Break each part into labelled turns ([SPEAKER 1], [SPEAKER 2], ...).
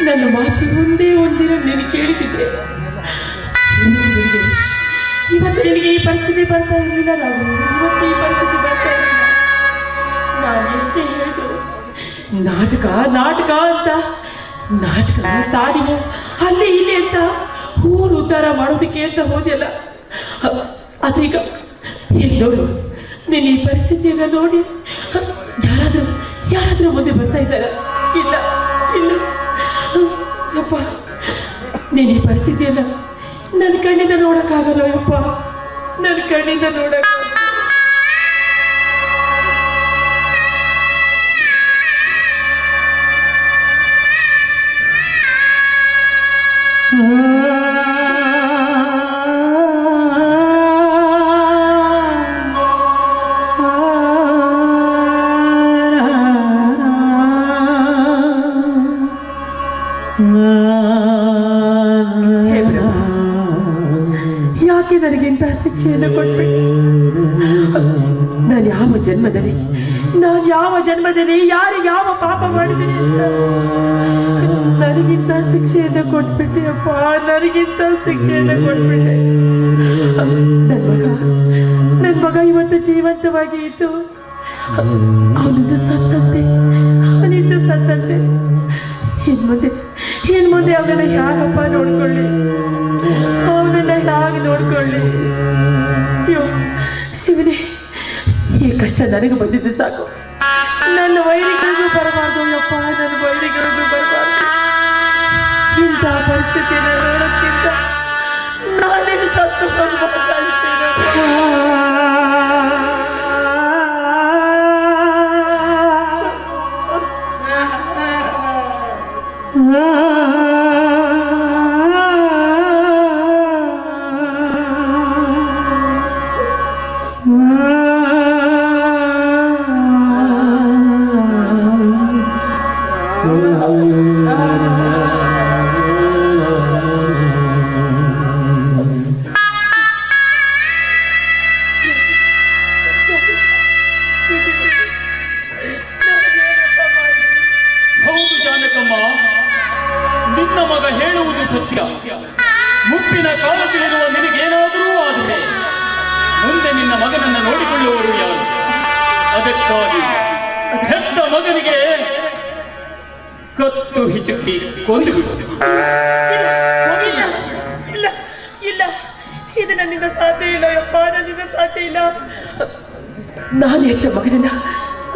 [SPEAKER 1] ನನ್ನ ಮಾತು ಒಂದಿನ ನೀನು ಕೇಳಿದ್ದೆ. ಇವತ್ತು ನಿನಗೆ ಈ ಪರಿಸ್ಥಿತಿ ಬರ್ತಾ ಇರಲಿಲ್ಲ. ನಾವು ಇವತ್ತು ಈ ಪರಿಸ್ಥಿತಿ ಬರ್ತಾ ಇರಲಿಲ್ಲ. ನಾನು ಎಷ್ಟೇ ಹೇಳಿದ್ರು ನಾಟಕ ನಾಟಕ ಅಂತ, ನಾಟಕ ತಾರಿವು ಅಲ್ಲಿ ಇಲ್ಲಿ ಅಂತ ಊರು ಉದ್ಧಾರ ಮಾಡೋದಕ್ಕೆ ಅಂತ ಹೋದೆಲ್ಲ. ಅದೀಗ ನೋಡು, ನೀನು ಈ ಪರಿಸ್ಥಿತಿಯನ್ನು ನೋಡಿ ಯಾರಾದ್ರೂ ಮುಂದೆ ಬರ್ತಾ ಇದ್ದಾರ? ಇಲ್ಲ ಇಲ್ಲ ಯಪ್ಪ, ನೀನು ಈ ಪರಿಸ್ಥಿತಿಯನ್ನ ನನ್ನ ಕಣ್ಣಿಂದ ನೋಡಕ್ಕಾಗಲ್ಲ ಯಪ್ಪ, ನನ್ನ ಕಣ್ಣಿಂದ ನೋಡಕ್. ಯಾಕೆ ನನಗಿಂತ ಶಿಕ್ಷೆಯನ್ನು ಕೊಟ್ಬಿಟ್ಟು? ನಾನು ಯಾವ ಜನ್ಮದಲ್ಲಿ ಯಾರಿಗೆ ಯಾವ ಪಾಪ ಮಾಡಿದ್ದೀನಿ ಅಂತ ನನಗಿಂತ ಶಿಕ್ಷೆಯನ್ನು ಕೊಟ್ಬಿಟ್ಟೆ ಅಪ್ಪ, ನನಗಿಂತ ಶಿಕ್ಷೆಯನ್ನು ಕೊಟ್ಬಿಟ್ಟೆ. ನನ್ನ ಮಗ ಇವತ್ತು ಜೀವಂತವಾಗಿ ಇತ್ತು, ಅವನಿಂದು ಸತ್ತಂತೆ. ಇನ್ ಮುಂದೆ ಅವನನ್ನ ಯಾಕಪ್ಪ ನೋಡ್ಕೊಳ್ಳಿ, ಅವನನ್ನ ಹೇಗೆ ನೋಡ್ಕೊಳ್ಳಿ? ಅಯ್ಯೋ ಶಿವನೇ, ಈ ಕಷ್ಟ ನನಗೆ ಬಂದಿದ್ದು ಸಾಕು. ನನ್ನ ವೈರಿಗಳಿಗೂ ಬರಬಾರ್ದು ಅಪ್ಪ, ನನ್ನ ವೈರಿಗಳಿಗೂ ಬರಬಾರ್ದು. ಇಂಥ ಪರಿಸ್ಥಿತಿಯನ್ನು ನೋಡೋಕ್ಕಿಂತ ನಾನೇ ಸತ್ತು ಬರ್ತಾ ಇರ್ತೇನೆ.
[SPEAKER 2] ನಿನ್ನ ಮಗ ಹೇಳುವುದು ಸತ್ಯ. ಮುಪ್ಪಿನ ಕಾಲ ತಿಳಿದುವ ನಿನಗೇನಾದರೂ ಆದರೆ ಮುಂದೆ ನಿನ್ನ ಮಗನನ್ನು ನೋಡಿಕೊಳ್ಳುವವರು ಯಾರು? ಅದಕ್ಕಾಗಿ ಹೆತ್ತ ಮಗನಿಗೆ ಕತ್ತು ಹಿಚುಕಿ ಕೊಂದು
[SPEAKER 1] ಇಲ್ಲ ಇಲ್ಲ, ಇದು ನನ್ನಿಂದ ಸಾಧ್ಯ ಇಲ್ಲ ಯಪ್ಪ, ನನ್ನಿಂದ ಸಾಧ್ಯ ಇಲ್ಲ. ನಾನು ಹೆತ್ತ ಮಗನನ್ನ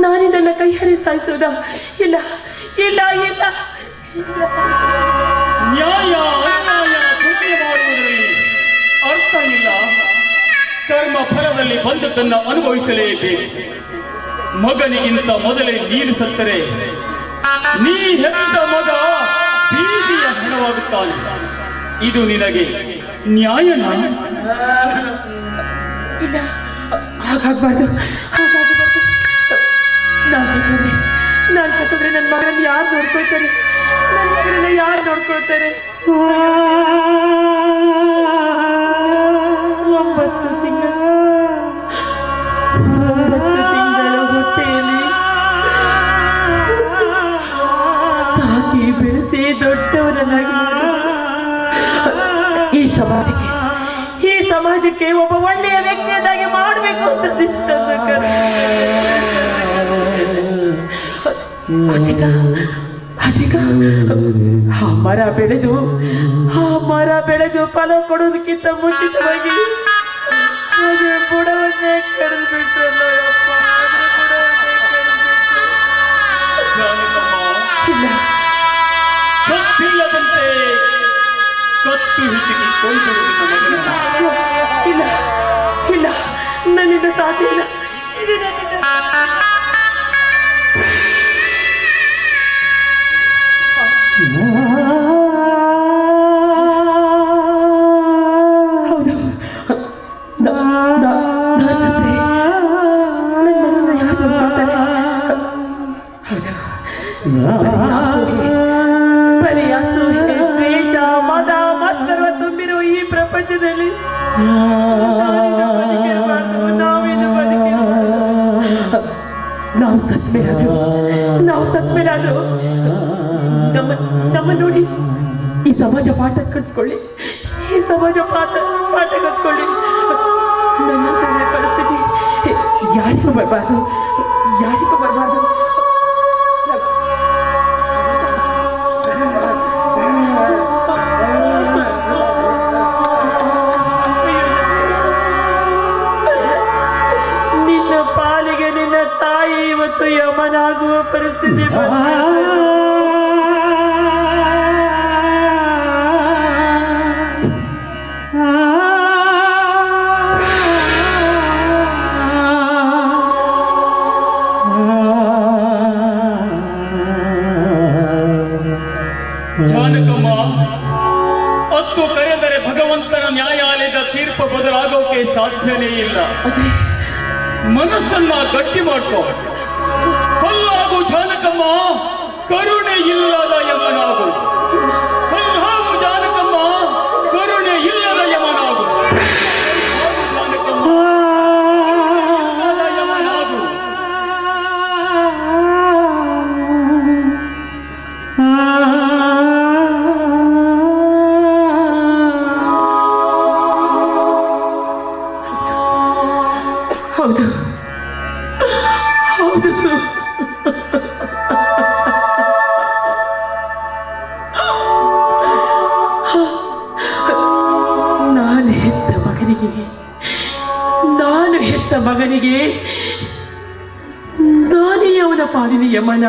[SPEAKER 1] ನಾನೇ ನನ್ನ ಕೈ ಹರಿ ಸಾಯಿಸುವುದ? ಇಲ್ಲ ಇಲ್ಲ ಇಲ್ಲ.
[SPEAKER 2] ನ್ಯಾಯ ಅನ್ಯಾಯ ಪುಣ್ಯ ಮಾಡುವುದರಲ್ಲಿ ಅರ್ಥ ಇಲ್ಲ. ಕರ್ಮ ಫಲದಲ್ಲಿ ಬಂದದ್ದನ್ನು ಅನುಭವಿಸಲೇಬೇಕು. ಮಗನಿಗಿಂತ ಮೊದಲೇ ನೀನು ಸತ್ತರೆ ನೀ ಹೆತ್ತ ಮಗ ಬೀದಿಯ ಹೆಣವಾಗುತ್ತಾನೆ. ಇದು ನಿನಗೆ ನ್ಯಾಯನ?
[SPEAKER 1] ಇಲ್ಲ, ಹಾಗಾಗಬಾರ್ದು. ನಾನು ಸತ್ತಂದ್ರೆ ನನ್ನ ಮಗನ ಯಾರು ನೋಡ್ಕೊಳ್ತಾರೆ? ನನ್ನ ಮಗನ ಯಾರು ನೋಡ್ಕೊಳ್ತಾರೆ? 9 ತಿಂಗಳ ಹೊಟ್ಟೆಯಲ್ಲಿ ಸಾಕಿ ಬೆಳೆಸಿ ದೊಡ್ಡವರನ್ನಾಗಿ ಈ ಸಮಾಜಕ್ಕೆ ಒಬ್ಬ ಒಳ್ಳೆಯ ವ್ಯಕ್ತಿಯನ್ನಾಗಿ ಮಾಡಬೇಕು ಅಂತ ಅದೀಗ ಆ ಮರ ಬೆಳೆದು ಫಲ ಕೊಡೋದಕ್ಕಿಂತ ಮುಂಚಿತವಾಗಿ ಅದೇ ಬುಡವನ್ನೇ ಕರೆದು ಬಿಟ್ಟಲ್ಲ ಯಪ್ಪ.
[SPEAKER 2] ಸತ್ತಿಲ್ಲದಂತೆ ಕತ್ತು ಹಿಚುಕಿ ಕೊಂದು
[SPEAKER 1] ಇಲ್ಲ ಇಲ್ಲ, ನನ್ನಿಂದ ಸಾಧ್ಯ ಇಲ್ಲ. ಹೌದು, ಬರೀ ಅಸೂಯೆ, ದ್ವೇಷ, ಮದ ಮತ್ಸರ್ವ ತುಂಬಿರುವ ಈ ಪ್ರಪಂಚದಲ್ಲಿ ನಾವೇನು ಬದುಕಿರಬಾರ್ದು. ನಾವು ಸತ್ಮೇಲಾದ್ರು ನಮ್ಮ ನೋಡಿ ಈ ಸಮಾಜ ಪಾಠ ಕಟ್ಕೊಳ್ಳಿ, ಈ ಸಮಾಜ ಪಾಠ ಕಟ್ಕೊಳ್ಳಿ. ನನ್ನ ಪರಿಸ್ಥಿತಿ ಯಾರಿಗೂ ಬರಬಾರ್ದು. ನಿನ್ನ ಪಾಲಿಗೆ ನಿನ್ನ ತಾಯಿ ಇವತ್ತು ಯಮನಾಗುವ ಪರಿಸ್ಥಿತಿ
[SPEAKER 2] ಜಾನಕಮ್ಮ, ಅತ್ತು ಕರೆದರೆ ಭಗವಂತನ ನ್ಯಾಯಾಲಯದ ತೀರ್ಪು ಬದಲಾಗೋಕೆ ಸಾಧ್ಯನೇ ಇಲ್ಲ. ಮನಸ್ಸನ್ನ ಗಟ್ಟಿ ಮಾಡ್ಕೋ. ಕಲ್ಲಾಗು ಜಾನಕಮ್ಮ, ಕರುಣೆ ಇಲ್ಲದ ಯಮನಾಗು. ಕಲ್ಲಾಗು ಜಾನಕಮ್ಮ, ಕರುಣೆ ಇಲ್ಲದ ಯಮನಾಗು. ಜಾನಕಮ್ಮ, ಇಲ್ಲದ ಯಮನಾಗು.
[SPEAKER 1] ಹೌದು. ನಾನು ಹೆತ್ತ ಮಗನಿಗೆ ನಾನೇ ಅವನ ಪಾಲಿನ ಯಮನ.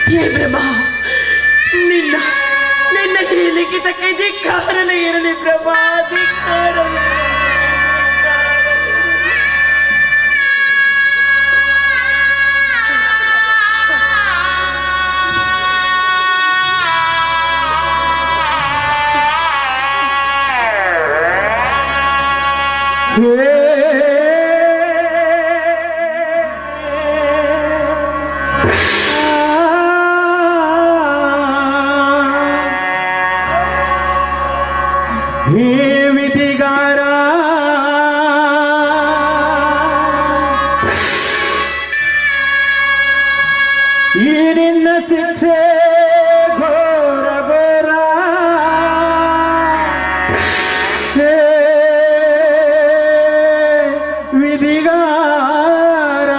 [SPEAKER 1] ಹೇ ಬ್ರಹ್ಮ, ನಿನ್ನ ಹೇಳಿಕೆತಕ್ಕೆ ಧಿಕ್ಕಾರನೇ ಇರಲಿ ಬ್ರಹ್ಮ, ಧಿಕ್ಕಾರನೇ.
[SPEAKER 3] ಹೇ ವಿಧಿಗಾರ, ಈ ನಿನ್ನ ಶಿಕ್ಷೆ ಘೋರ ಘೋರ. ಹೇ ವಿಧಿಗಾರ,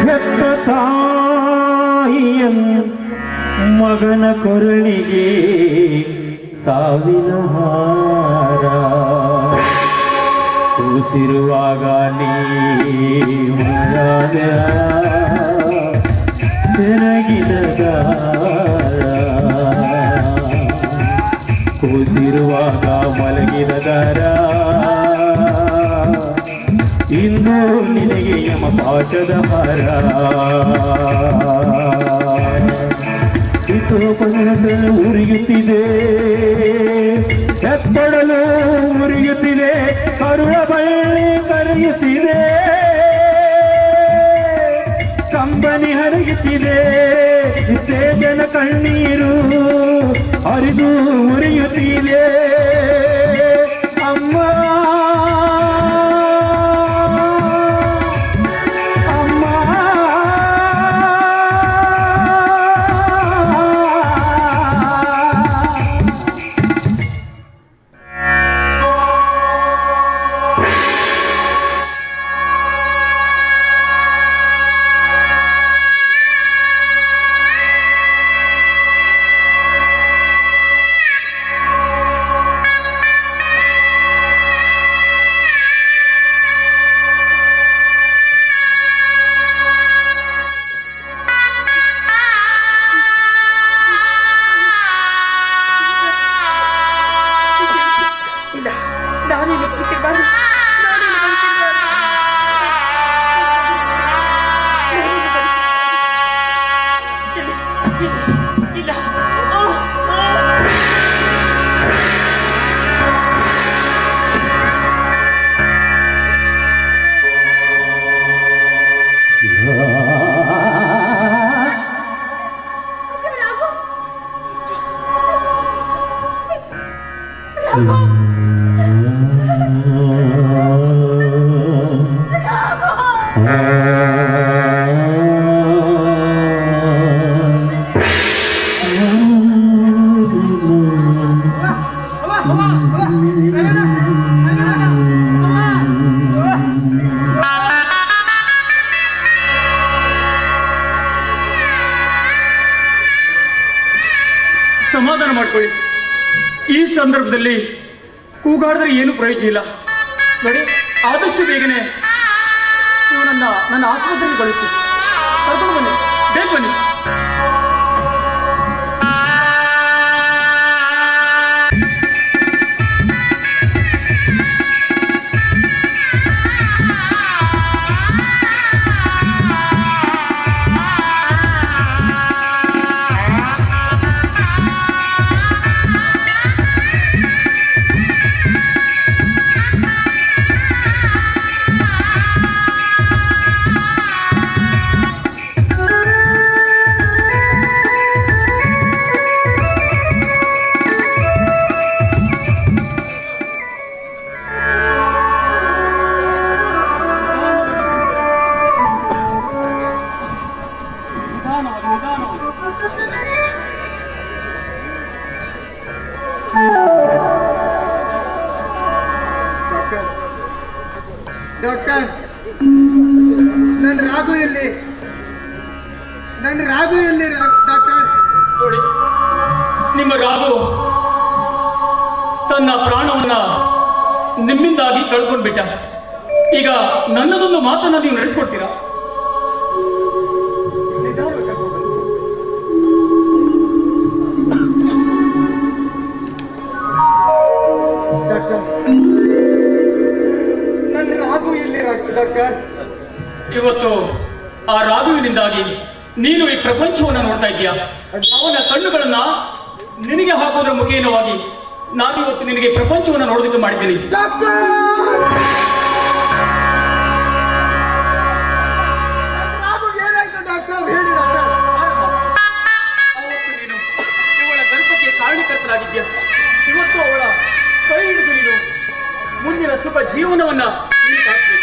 [SPEAKER 3] ಹೆತ್ತ ತಾಯಿಯನ್ನು ಮಗನ ಕೊರಳಿಗೆ ಸಾವಿನ ಹಾರ. ಕೂಸಿರುವಾಗ ನೀ ಮರದ ಸೆರಗಿದ ದಾರ. ಕೂಸಿರುವಾಗ ಮಲಗಿದ ದಾರ, ಇಂದು ನಿನಗೆ ಯಮ ಪಾಠದ ಹಾರ. ಪಣಗಳು ಉರಿಯುತ್ತಿದೆ, ಎತ್ತಡಲು ಉರಿಯುತ್ತಿದೆ, ಕರುಳ ಬಳ್ಳಿ ಕರೆಯುತ್ತಿದೆ, ಕಂಬನಿ ಹರಿಯುತ್ತಿದೆ, ಇಷ್ಟೇ ಜನ ಕಣ್ಣೀರು ಹರಿದು ಉರಿಯುತ್ತಿದೆ. ಅಮ್ಮ
[SPEAKER 1] ಇಲ್ಲ ಆ, ಆ.
[SPEAKER 2] ಸಮಾಧಾನ ಮಾಡ್ಕೊಳ್ಳಿ. ಈ ಸಂದರ್ಭದಲ್ಲಿ ಕೂಗಾಡಿದ್ರೆ ಏನು ಪ್ರಯೋಜನ ಇಲ್ಲ ನೋಡಿ. ಆದಷ್ಟು ಬೇಗನೆ ನೀವು ನನ್ನ ಆಸ್ಪತ್ರೆಗೆ ಕಳಿಸಿ, ಕರ್ಕೊಂಡು ಬನ್ನಿ, ಬೇಗ ಬನ್ನಿ.
[SPEAKER 4] ಡಾಕ್ಟರ್, ನನ್ನ ರಾಘು ಎಲ್ಲಿ? ನನ್ನ ರಾಘು ಎಲ್ಲಿ ಡಾಕ್ಟರ್?
[SPEAKER 2] ನೋಡಿ, ನಿಮ್ಮ ರಾಘು ತನ್ನ ಪ್ರಾಣವನ್ನ ನಿಮ್ಮಿಂದಾಗಿ ಕಳ್ಕೊಂಡ್ಬಿಟ್ಟ. ಈಗ ನನ್ನದೊಂದು ಮಾತನ್ನ ನೀವು ನಡೆಸ್ಕೊಡ್ತೀರಾ?
[SPEAKER 4] ಡಾಕ್ಟರ್, ನನ್ನ ರಾಘು ಎಲ್ಲಿ ಡಾಕ್ಟರ್?
[SPEAKER 2] ಇವತ್ತು ಆ ರಾಘುವಿನಿಂದಾಗಿ ನೀನು ಈ ಪ್ರಪಂಚವನ್ನ ನೋಡ್ತಾ ಇದ್ದೀಯ. ಅವನ ಕಣ್ಣುಗಳನ್ನ ನಿನಗೆ ಹಾಕೋದ್ರ ಮುಖೇನವಾಗಿ ನಾನಿವತ್ತು ನಿನಗೆ ಪ್ರಪಂಚವನ್ನ ನೋಡೋದಕ್ಕೆ ಮಾಡಿದ್ದೀನಿ.
[SPEAKER 4] ಡಾಕ್ಟರ್, ರಾಘು ಏನಾಯ್ತು ಡಾಕ್ಟರ್? ಹೇಳಿ ಡಾಕ್ಟರ್.
[SPEAKER 2] ಅವತ್ತು ನೀನು ಇವಳ ಗರ್ಭಕ್ಕೆ ಕಾರಣಕರ್ತನಾಗಿದ್ಯ. ಇವತ್ತು ಅವಳ ಕೈ ಹಿಡಿದು ನೀನು ಮುಂದಿನ ಸುಖ ಜೀವನವನ್ನ ನೀನು ಕಾಸ್ಬೇಕು.